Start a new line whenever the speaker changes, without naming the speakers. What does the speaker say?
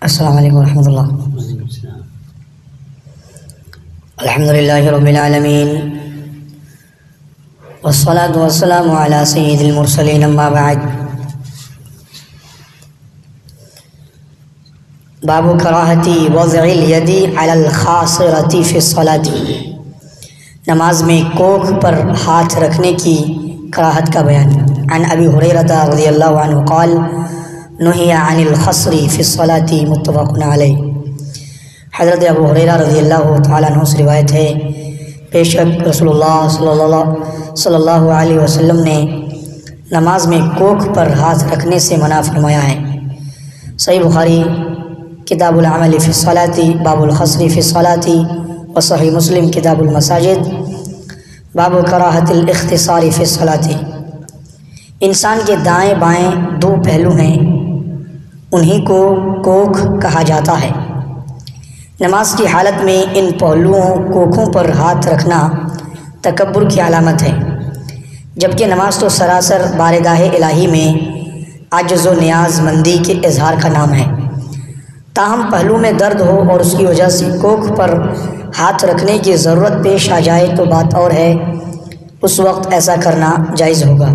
السلام علیکم ورحمۃ اللہ۔ الحمدللہ رب العالمین والصلاة والسلام علی سید المرسلین، اما بعد۔ باب کراہت وضع الید علی الخاصرۃ فی الصلاۃ، نماز میں کوکھ پر ہاتھ رکھنے کی کراہت کا بیان۔ عن ابی ہریرہ رضی اللہ عنہ قال نہی عن الخصر فی الصلاۃ، متفق علیہ۔ حضرت ابو ہریرہ رضی اللہ تعالیٰ عنہ سے روایت ہے، بے شک رسول اللہ صلی اللہ علیہ وسلم نے نماز میں کوکھ پر ہاتھ رکھنے سے منع فرمایا ہے۔ صحیح بخاری کتاب العمل فی الصلاۃ باب الخصر فی الصلاۃ، و صحیح مسلم کتاب المساجد باب کراہت الاختصار فی الصلاۃ۔ انسان کے دائیں بائیں دو پہلو ہیں، انہی کو کوکھ کہا جاتا ہے۔ نماز کی حالت میں ان کوکھوں پر ہاتھ رکھنا تکبر کی علامت ہے، جبکہ نماز تو سراسر بارگاہ الہی میں عجز و نیاز مندی کے اظہار کا نام ہے۔ تاہم پہلو میں درد ہو اور اس کی وجہ سے کوکھ پر ہاتھ رکھنے کی ضرورت پیش آ جائے تو بات اور ہے، اس وقت ایسا کرنا جائز ہوگا۔